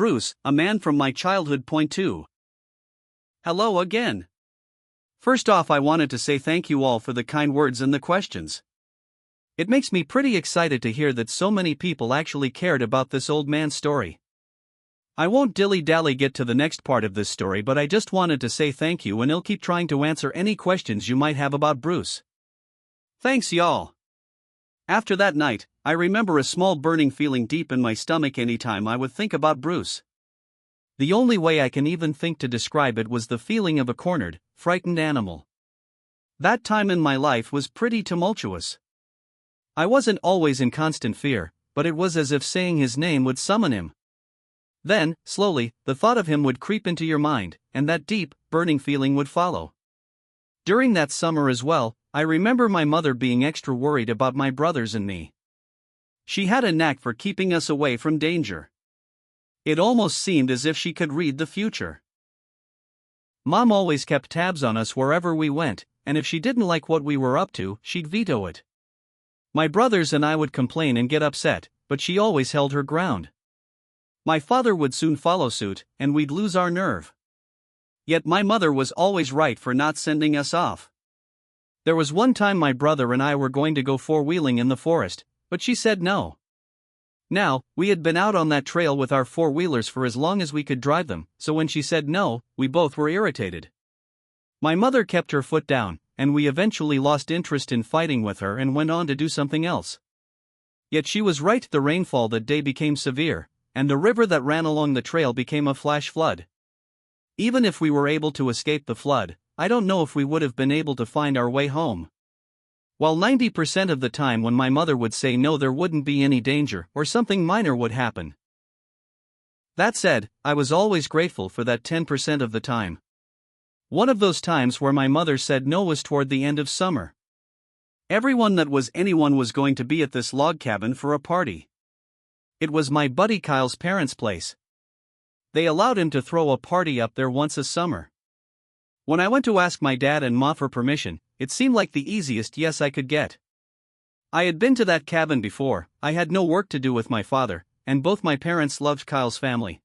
Bruce, a man from my childhood. Pt-2. Hello again. First off, I wanted to say thank you all for the kind words and the questions. It makes me pretty excited to hear that so many people actually cared about this old man's story. I won't dilly-dally get to the next part of this story, but I just wanted to say thank you, and I'll keep trying to answer any questions you might have about Bruce. Thanks y'all. After that night, I remember a small burning feeling deep in my stomach anytime I would think about Bruce. The only way I can even think to describe it was the feeling of a cornered, frightened animal. That time in my life was pretty tumultuous. I wasn't always in constant fear, but it was as if saying his name would summon him. Then, slowly, the thought of him would creep into your mind, and that deep, burning feeling would follow. During that summer as well, I remember my mother being extra worried about my brothers and me. She had a knack for keeping us away from danger. It almost seemed as if she could read the future. Mom always kept tabs on us wherever we went, and if she didn't like what we were up to, she'd veto it. My brothers and I would complain and get upset, but she always held her ground. My father would soon follow suit, and we'd lose our nerve. Yet my mother was always right for not sending us off. There was one time my brother and I were going to go four-wheeling in the forest, but she said no. Now, we had been out on that trail with our four-wheelers for as long as we could drive them, so when she said no, we both were irritated. My mother kept her foot down, and we eventually lost interest in fighting with her and went on to do something else. Yet she was right, the rainfall that day became severe, and the river that ran along the trail became a flash flood. Even if we were able to escape the flood, I don't know if we would have been able to find our way home. While 90% of the time when my mother would say no, there wouldn't be any danger, or something minor would happen. That said, I was always grateful for that 10% of the time. One of those times where my mother said no was toward the end of summer. Anyone was going to be at this log cabin for a party. It was my buddy Kyle's parents' place. They allowed him to throw a party up there once a summer. When I went to ask my dad and ma for permission, it seemed like the easiest yes I could get. I had been to that cabin before, I had no work to do with my father, and both my parents loved Kyle's family.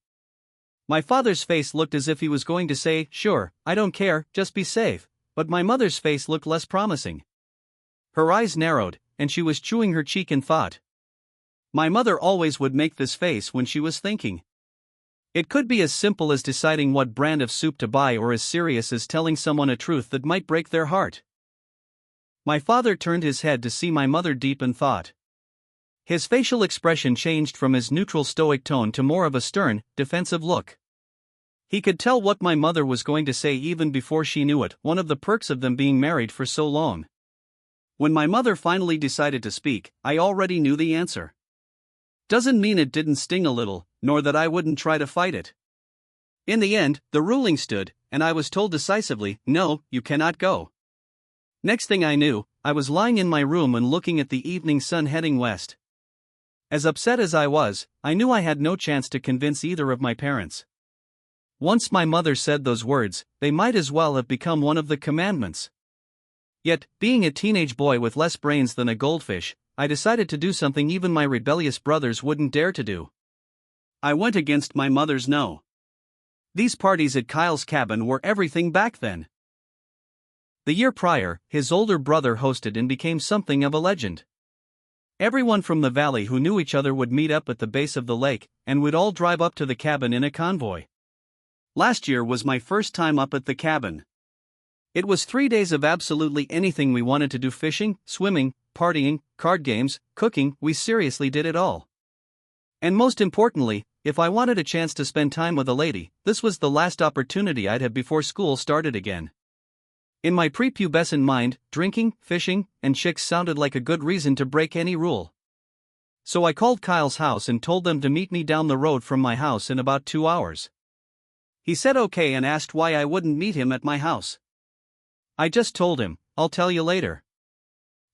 My father's face looked as if he was going to say, "Sure, I don't care, just be safe," but my mother's face looked less promising. Her eyes narrowed, and she was chewing her cheek in thought. My mother always would make this face when she was thinking. It could be as simple as deciding what brand of soup to buy, or as serious as telling someone a truth that might break their heart. My father turned his head to see my mother deep in thought. His facial expression changed from his neutral stoic tone to more of a stern, defensive look. He could tell what my mother was going to say even before she knew it, one of the perks of them being married for so long. When my mother finally decided to speak, I already knew the answer. Doesn't mean it didn't sting a little, nor that I wouldn't try to fight it. In the end, the ruling stood, and I was told decisively, "No, you cannot go." Next thing I knew, I was lying in my room and looking at the evening sun heading west. As upset as I was, I knew I had no chance to convince either of my parents. Once my mother said those words, they might as well have become one of the commandments. Yet, being a teenage boy with less brains than a goldfish, I decided to do something even my rebellious brothers wouldn't dare to do. I went against my mother's no. These parties at Kyle's cabin were everything back then. The year prior, his older brother hosted and became something of a legend. Everyone from the valley who knew each other would meet up at the base of the lake, and we'd all drive up to the cabin in a convoy. Last year was my first time up at the cabin. It was 3 days of absolutely anything we wanted to do: fishing, swimming, partying, card games, cooking. We seriously did it all. And most importantly, if I wanted a chance to spend time with a lady, this was the last opportunity I'd have before school started again. In my prepubescent mind, drinking, fishing, and chicks sounded like a good reason to break any rule. So I called Kyle's house and told them to meet me down the road from my house in about 2 hours. He said okay and asked why I wouldn't meet him at my house. I just told him, "I'll tell you later.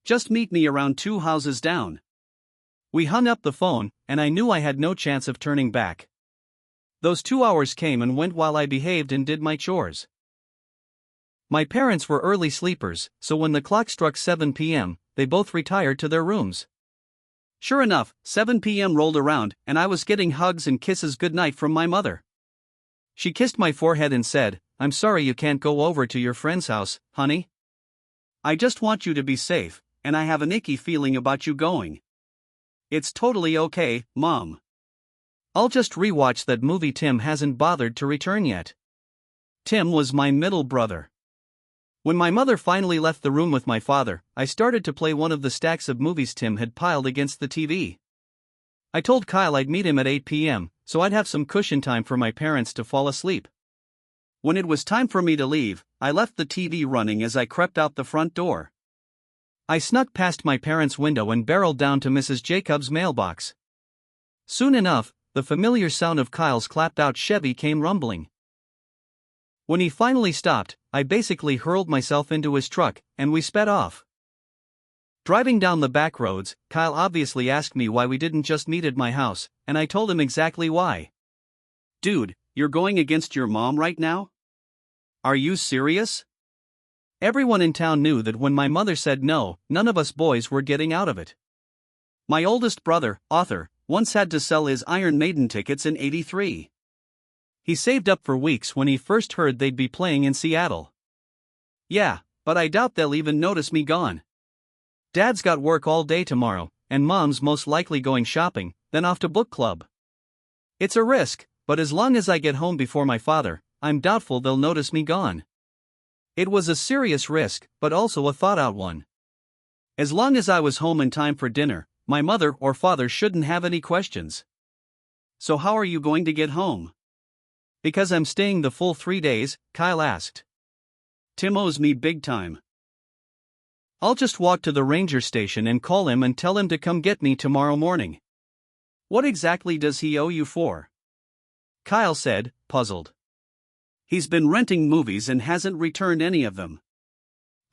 Just meet me around 2 houses down." We hung up the phone, and I knew I had no chance of turning back. Those 2 hours came and went while I behaved and did my chores. My parents were early sleepers, so when the clock struck 7 p.m., they both retired to their rooms. Sure enough, 7 p.m. rolled around, and I was getting hugs and kisses goodnight from my mother. She kissed my forehead and said, "I'm sorry you can't go over to your friend's house, honey. I just want you to be safe, and I have an icky feeling about you going." "It's totally okay, Mom. I'll just rewatch that movie Tim hasn't bothered to return yet." Tim was my middle brother. When my mother finally left the room with my father, I started to play one of the stacks of movies Tim had piled against the TV. I told Kyle I'd meet him at 8 p.m., so I'd have some cushion time for my parents to fall asleep. When it was time for me to leave, I left the TV running as I crept out the front door. I snuck past my parents' window and barreled down to Mrs. Jacobs' mailbox. Soon enough, the familiar sound of Kyle's clapped-out Chevy came rumbling. When he finally stopped, I basically hurled myself into his truck, and we sped off. Driving down the back roads, Kyle obviously asked me why we didn't just meet at my house, and I told him exactly why. "Dude, you're going against your mom right now? Are you serious?" Everyone in town knew that when my mother said no, none of us boys were getting out of it. My oldest brother, Arthur, once had to sell his Iron Maiden tickets in '83. He saved up for weeks when he first heard they'd be playing in Seattle. "Yeah, but I doubt they'll even notice me gone. Dad's got work all day tomorrow, and Mom's most likely going shopping, then off to book club. It's a risk, but as long as I get home before my father, I'm doubtful they'll notice me gone." It was a serious risk, but also a thought-out one. As long as I was home in time for dinner, my mother or father shouldn't have any questions. "So how are you going to get home?" "Because I'm staying the full 3 days," Kyle asked. "Tim owes me big time. I'll just walk to the ranger station and call him and tell him to come get me tomorrow morning." "What exactly does he owe you for?" Kyle said, puzzled. "He's been renting movies and hasn't returned any of them.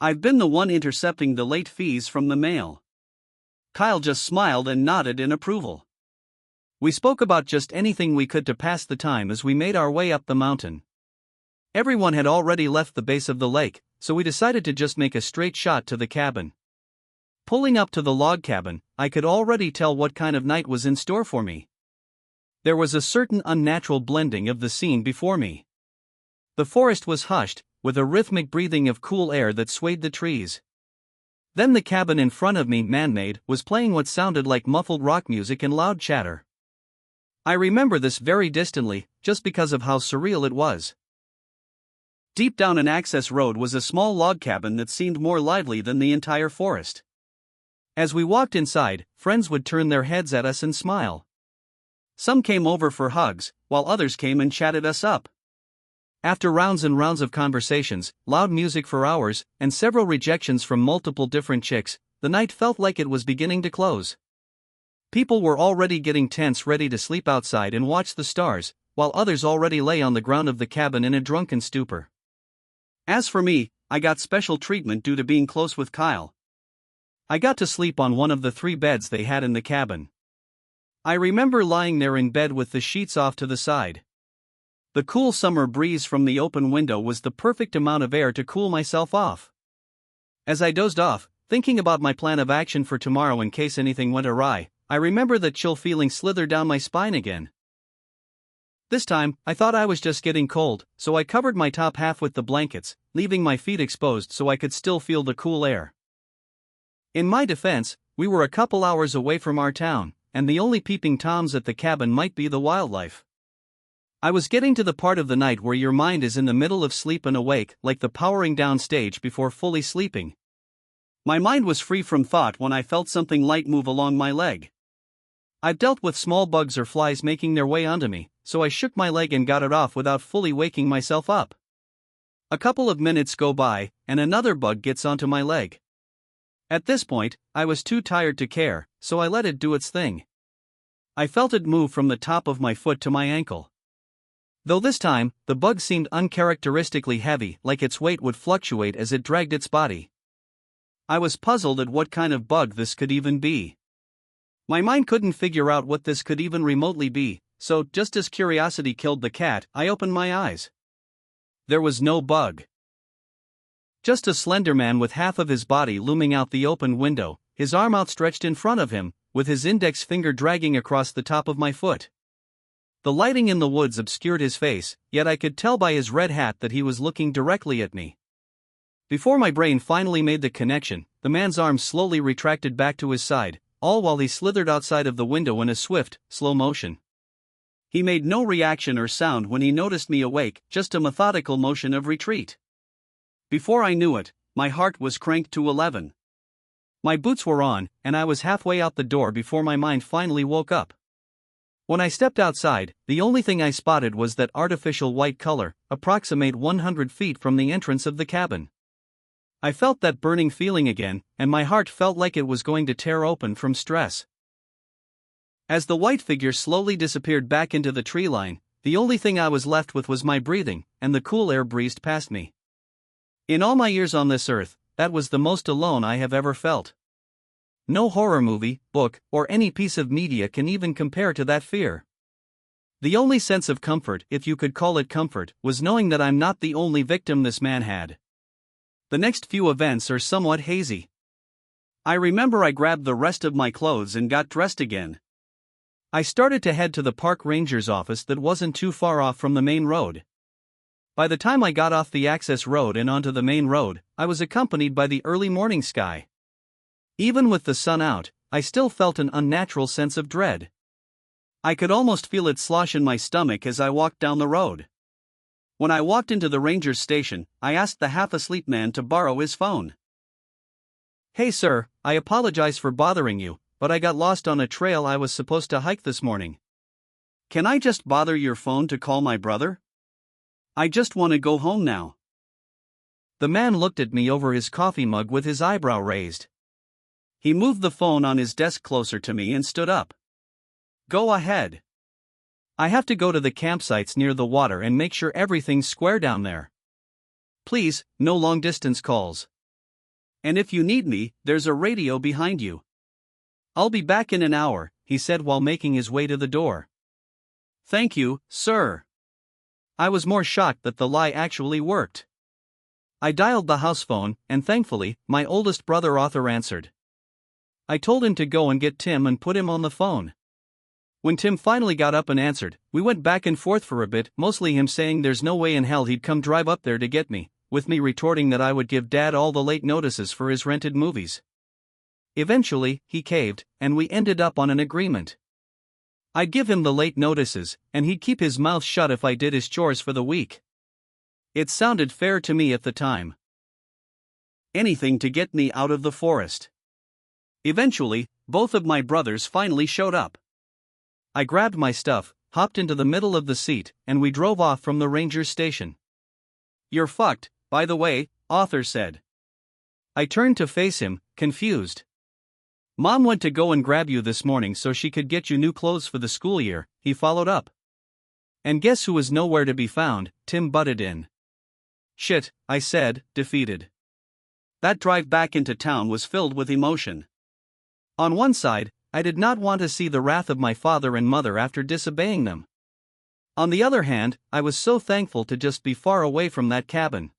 I've been the one intercepting the late fees from the mail." Kyle just smiled and nodded in approval. We spoke about just anything we could to pass the time as we made our way up the mountain. Everyone had already left the base of the lake, so we decided to just make a straight shot to the cabin. Pulling up to the log cabin, I could already tell what kind of night was in store for me. There was a certain unnatural blending of the scene before me. The forest was hushed, with a rhythmic breathing of cool air that swayed the trees. Then the cabin in front of me, man-made, was playing what sounded like muffled rock music and loud chatter. I remember this very distantly, just because of how surreal it was. Deep down an access road was a small log cabin that seemed more lively than the entire forest. As we walked inside, friends would turn their heads at us and smile. Some came over for hugs, while others came and chatted us up. After rounds and rounds of conversations, loud music for hours, and several rejections from multiple different chicks, the night felt like it was beginning to close. People were already getting tense, ready to sleep outside and watch the stars, while others already lay on the ground of the cabin in a drunken stupor. As for me, I got special treatment due to being close with Kyle. I got to sleep on one of the 3 beds they had in the cabin. I remember lying there in bed with the sheets off to the side. The cool summer breeze from the open window was the perfect amount of air to cool myself off. As I dozed off, thinking about my plan of action for tomorrow in case anything went awry, I remember that chill feeling slither down my spine again. This time, I thought I was just getting cold, so I covered my top half with the blankets, leaving my feet exposed so I could still feel the cool air. In my defense, we were a couple hours away from our town, and the only peeping toms at the cabin might be the wildlife. I was getting to the part of the night where your mind is in the middle of sleep and awake, like the powering down stage before fully sleeping. My mind was free from thought when I felt something light move along my leg. I've dealt with small bugs or flies making their way onto me, so I shook my leg and got it off without fully waking myself up. A couple of minutes go by, and another bug gets onto my leg. At this point, I was too tired to care, so I let it do its thing. I felt it move from the top of my foot to my ankle. Though this time, the bug seemed uncharacteristically heavy, like its weight would fluctuate as it dragged its body. I was puzzled at what kind of bug this could even be. My mind couldn't figure out what this could even remotely be, so just as curiosity killed the cat, I opened my eyes. There was no bug. Just a slender man with half of his body looming out the open window, his arm outstretched in front of him, with his index finger dragging across the top of my foot. The lighting in the woods obscured his face, yet I could tell by his red hat that he was looking directly at me. Before my brain finally made the connection, the man's arms slowly retracted back to his side, all while he slithered outside of the window in a swift, slow motion. He made no reaction or sound when he noticed me awake, just a methodical motion of retreat. Before I knew it, my heart was cranked to 11. My boots were on, and I was halfway out the door before my mind finally woke up. When I stepped outside, the only thing I spotted was that artificial white color, approximate 100 feet from the entrance of the cabin. I felt that burning feeling again, and my heart felt like it was going to tear open from stress. As the white figure slowly disappeared back into the tree line, the only thing I was left with was my breathing, and the cool air breezed past me. In all my years on this earth, that was the most alone I have ever felt. No horror movie, book, or any piece of media can even compare to that fear. The only sense of comfort, if you could call it comfort, was knowing that I'm not the only victim this man had. The next few events are somewhat hazy. I remember I grabbed the rest of my clothes and got dressed again. I started to head to the park ranger's office that wasn't too far off from the main road. By the time I got off the access road and onto the main road, I was accompanied by the early morning sky. Even with the sun out, I still felt an unnatural sense of dread. I could almost feel it slosh in my stomach as I walked down the road. When I walked into the ranger's station, I asked the half-asleep man to borrow his phone. "Hey sir, I apologize for bothering you, but I got lost on a trail I was supposed to hike this morning. Can I just bother your phone to call my brother? I just want to go home now." The man looked at me over his coffee mug with his eyebrow raised. He moved the phone on his desk closer to me and stood up. "Go ahead. I have to go to the campsites near the water and make sure everything's square down there. Please, no long-distance calls. And if you need me, there's a radio behind you. I'll be back in an hour," he said while making his way to the door. "Thank you, sir." I was more shocked that the lie actually worked. I dialed the house phone, and thankfully, my oldest brother Arthur answered. I told him to go and get Tim and put him on the phone. When Tim finally got up and answered, we went back and forth for a bit, mostly him saying there's no way in hell he'd come drive up there to get me, with me retorting that I would give Dad all the late notices for his rented movies. Eventually, he caved, and we ended up on an agreement. I'd give him the late notices, and he'd keep his mouth shut if I did his chores for the week. It sounded fair to me at the time. Anything to get me out of the forest. Eventually, both of my brothers finally showed up. I grabbed my stuff, hopped into the middle of the seat, and we drove off from the ranger's station. "You're fucked, by the way," Arthur said. I turned to face him, confused. "Mom went to go and grab you this morning so she could get you new clothes for the school year," he followed up. And guess who was nowhere to be found? Tim butted in. "Shit," I said, defeated. That drive back into town was filled with emotion. On one side, I did not want to see the wrath of my father and mother after disobeying them. On the other hand, I was so thankful to just be far away from that cabin.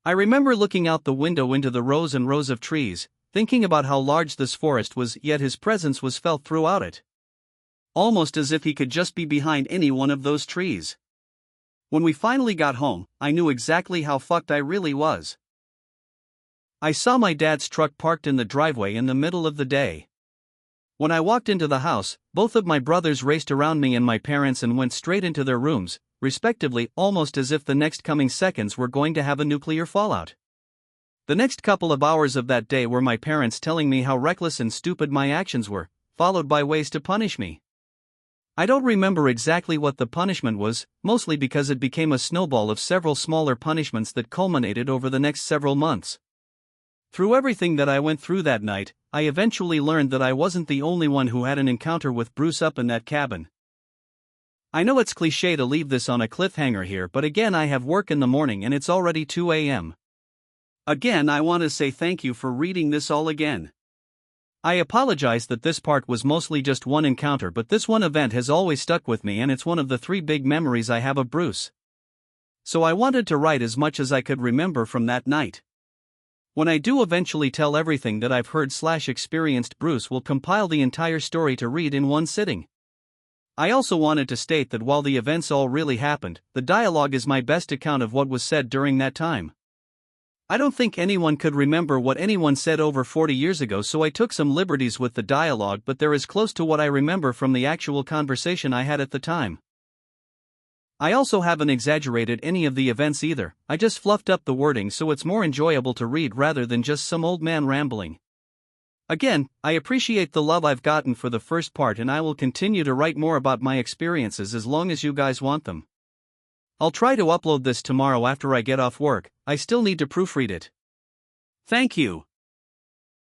I remember looking out the window into the rows and rows of trees, thinking about how large this forest was, yet his presence was felt throughout it. Almost as if he could just be behind any one of those trees. When we finally got home, I knew exactly how fucked I really was. I saw my dad's truck parked in the driveway in the middle of the day. When I walked into the house, both of my brothers raced around me and my parents and went straight into their rooms, respectively, almost as if the next coming seconds were going to have a nuclear fallout. The next couple of hours of that day were my parents telling me how reckless and stupid my actions were, followed by ways to punish me. I don't remember exactly what the punishment was, mostly because it became a snowball of several smaller punishments that culminated over the next several months. Through everything that I went through that night, I eventually learned that I wasn't the only one who had an encounter with Bruce up in that cabin. I know it's cliché to leave this on a cliffhanger here, but again I have work in the morning and it's already 2 a.m. Again, I want to say thank you for reading this all again. I apologize that this part was mostly just one encounter, but this one event has always stuck with me and it's one of the 3 big memories I have of Bruce. So I wanted to write as much as I could remember from that night. When I do eventually tell everything that I've heard/experienced, Bruce will compile the entire story to read in one sitting. I also wanted to state that while the events all really happened, the dialogue is my best account of what was said during that time. I don't think anyone could remember what anyone said over 40 years ago, so I took some liberties with the dialogue, but they're as close to what I remember from the actual conversation I had at the time. I also haven't exaggerated any of the events either, I just fluffed up the wording so it's more enjoyable to read rather than just some old man rambling. Again, I appreciate the love I've gotten for the first part, and I will continue to write more about my experiences as long as you guys want them. I'll try to upload this tomorrow after I get off work. I still need to proofread it. Thank you.